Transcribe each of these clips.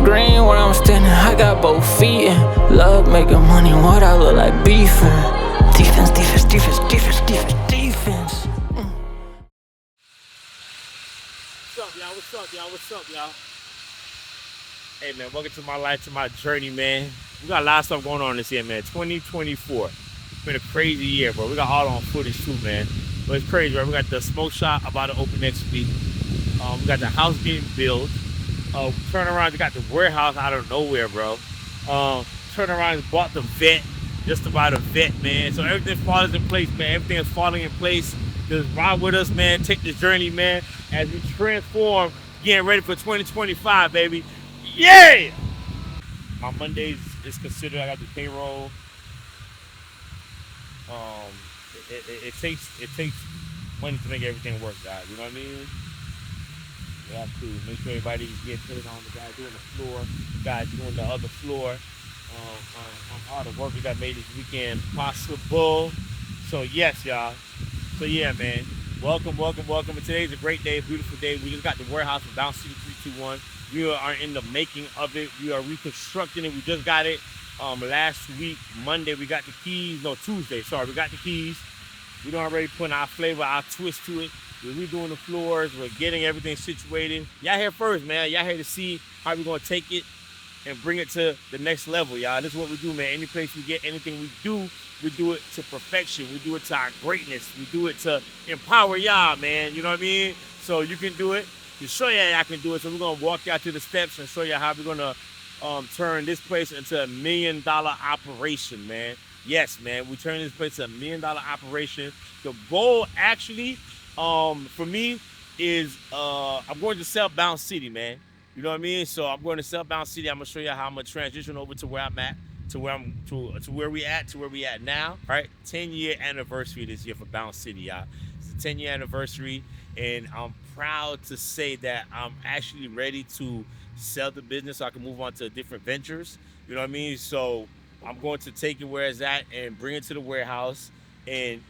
green where I'm standing, I got both feet in. Love making money, what I look like beefing. Defense, defense, defense, defense, defense, defense. What's up, y'all? What's up, y'all? Hey, man, welcome to my life, to my journey, man. We got a lot of stuff going on this year, man. 2024. It's been a crazy year, bro. We got all on footage, too, man. But it's crazy, right? We got the smoke shop about to open next week. We got the house getting built. Turn around, we got the warehouse out of nowhere, bro. Turn around and bought the vet, just about a vet, man. So everything falls in place, man. Everything is falling in place. Just ride with us, man. Take this journey, man, as we transform, getting ready for 2025, baby. Yeah! My Mondays is considered, I got the payroll. It takes money to make everything work, guys. You know what I mean? We have to make sure everybody's getting paid on, the guy doing the floor, the guy doing the other floor. All the work we got made this weekend possible. So yes, y'all. So yeah, man. Welcome. And today's a great day, a beautiful day. We just got the warehouse in Bounce City 321. We are in the making of it. We are reconstructing it. We just got it last week, Monday. We got the keys. No, Tuesday. Sorry, we got the keys. We done already put our flavor, our twist to it. We're redoing the floors. We're getting everything situated. Y'all here first, man. Y'all here to see how we're gonna take it and bring it to the next level, y'all. This is what we do, man. Any place we get, anything we do it to perfection. We do it to our greatness. We do it to empower y'all, man. You know what I mean? So you can do it. To show you how I can do it, so we're gonna walk y'all through the steps and show you how we're gonna turn this place into $1 million operation, man. Yes, man, we turn this place into $1 million operation. The goal, actually, for me, is I'm going to sell Bounce City, man. You know what I mean? So I'm going to sell Bounce City. I'm gonna show you how I'm gonna transition over to where I'm at, to where we at now. All right, 10-year anniversary this year for Bounce City, y'all. It's a 10-year anniversary, and I'm proud to say that I'm actually ready to sell the business so I can move on to different ventures. You know what I mean? So I'm going to take it where it's at and bring it to the warehouse and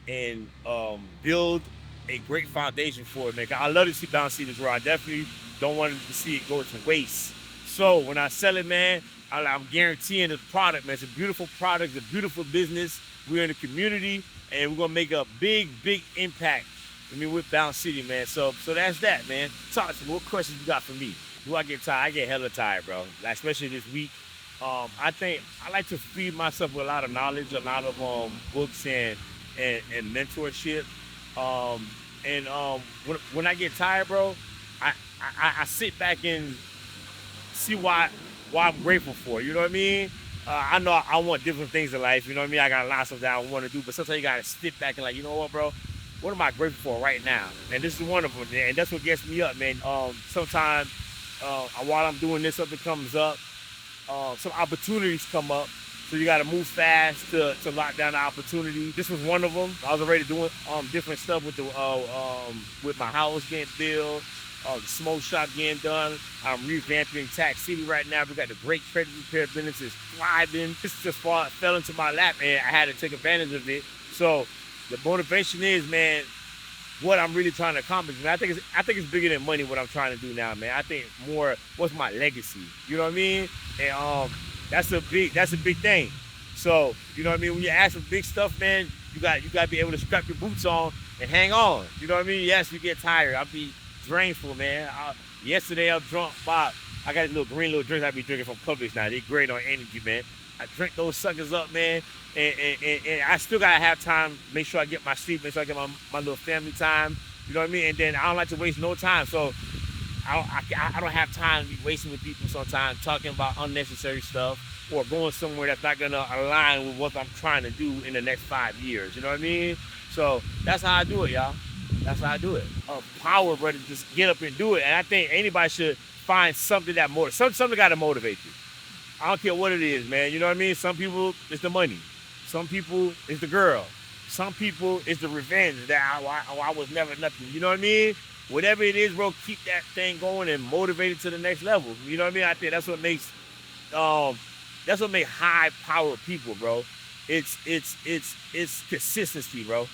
build a great foundation for it, man. I love to see Bounce City grow. I definitely don't want to see it go to waste. So when I sell it, man, I'm guaranteeing the product, man. It's a beautiful product, it's a beautiful business. We're in the community, and we're gonna make a big impact. With Bounce City, man. So that's that, man. Talk to me. What questions you got for me? Do I get tired? I get hella tired, bro. Like, especially this week. I think I like to feed myself with a lot of knowledge, a lot of books and mentorship. When I get tired, bro, I sit back and see why I'm grateful for. You know what I mean? I know I want different things in life. You know what I mean? I got a lot of stuff that I want to do, but sometimes you gotta sit back and like, you know what, bro? What am I grateful for right now? And this is one of them, and that's what gets me up, man. Sometimes while I'm doing this, something comes up, some opportunities come up, so you got to move fast to lock down the opportunity. This was one of them. I was already doing different stuff with with my house getting built, the smoke shop getting done. I'm revamping Tax City right now. We got the great credit repair business is thriving. This just fell into my lap, and I had to take advantage of it. So the motivation is, man, what I'm really trying to accomplish. Man, I think it's bigger than money. What I'm trying to do now, man. I think more, what's my legacy? You know what I mean? And that's a big thing. So you know what I mean. When you ask for big stuff, man, you got to be able to strap your boots on and hang on. You know what I mean? Yes, you get tired. I'll be drainful, man. Yesterday I was drunk. I got these green little drinks I be drinking from Publix now. They great on energy, man. I drink those suckers up, man, and I still gotta have time. Make sure I get my sleep. Make sure I get my little family time. You know what I mean? And then I don't like to waste no time. So I don't have time to be wasting with people sometimes, talking about unnecessary stuff or going somewhere that's not gonna align with what I'm trying to do in the next 5 years. You know what I mean? So that's how I do it, y'all. That's how I do it. Power, brother, just get up and do it. And I think anybody should find something that something got to motivate you. I don't care what it is, man. You know what I mean? Some people, it's the money. Some people, it's the girl. Some people, it's the revenge that I was never nothing. You know what I mean? Whatever it is, bro, keep that thing going and motivate it to the next level. You know what I mean? I think that's what makes high power people, bro. It's consistency, bro.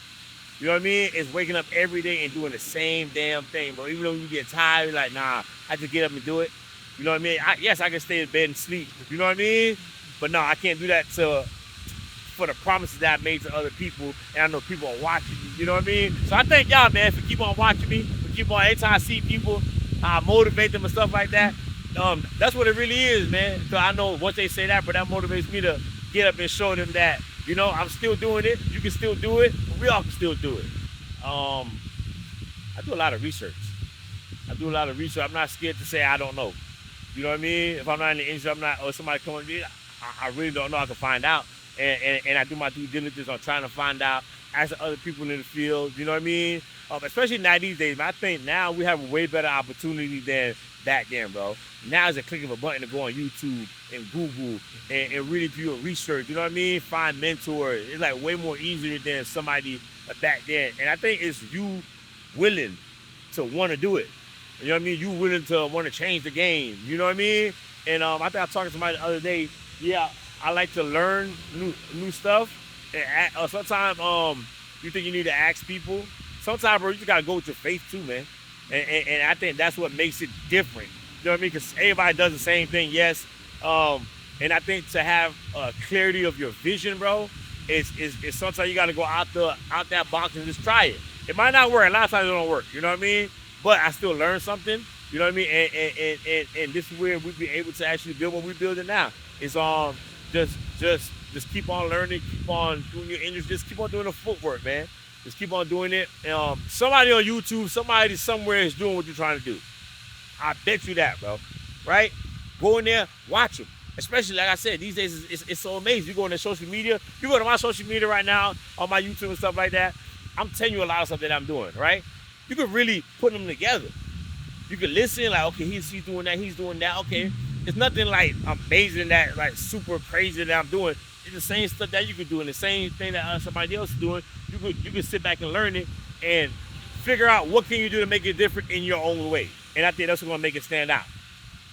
You know what I mean? It's waking up every day and doing the same damn thing, bro. Even though you get tired, you're like, nah, I just get up and do it. You know what I mean? Yes, I can stay in bed and sleep. You know what I mean? But no, I can't do that for the promises that I made to other people, and I know people are watching me. You know what I mean? So I thank y'all, man, for keep on watching me. For keep on, anytime I see people, I motivate them and stuff like that. That's what it really is, man. So I know once they say that, but that motivates me to get up and show them that, you know, I'm still doing it. You can still do it. We all can still do it. I do a lot of research. I'm not scared to say I don't know. You know what I mean? If I'm not in the industry, or somebody come to me, I really don't know. I can find out. And I do my due diligence on trying to find out, ask other people in the field. You know what I mean? Especially now these days, man, I think now we have a way better opportunity than back then, bro. Now it's a click of a button to go on YouTube and Google and really do your research. You know what I mean? Find mentors. It's like way more easier than somebody back then. And I think it's you willing to want to do it. You know what I mean? You willing to want to change the game. You know what I mean? And I think I was talking to somebody the other day. Yeah, I like to learn new stuff. And sometimes you think you need to ask people. Sometimes, bro, you just gotta go with your faith too, man. And I think that's what makes it different. You know what I mean? Because everybody does the same thing, yes. And I think to have clarity of your vision, bro, is sometimes you gotta go out that box and just try it. It might not work. A lot of times it don't work. You know what I mean? But I still learn something. You know what I mean? And this is where we be able to actually build what we're building now. It's just keep on learning, keep on doing your industry, just keep on doing the footwork, man. Just keep on doing it. Somebody on YouTube, somebody somewhere is doing what you're trying to do. I bet you that, bro. Right? Go in there, watch them. Especially, like I said, these days it's so amazing. You go on their social media. You go to my social media right now, on my YouTube and stuff like that. I'm telling you a lot of stuff that I'm doing, right? You can really put them together. You can listen, like, okay, he's doing that, he's doing that. Okay, it's nothing like amazing that, like, super crazy that I'm doing. It's the same stuff that you can do, and the same thing that somebody else is doing. You can sit back and learn it and figure out what can you do to make it different in your own way. And I think that's what's gonna make it stand out.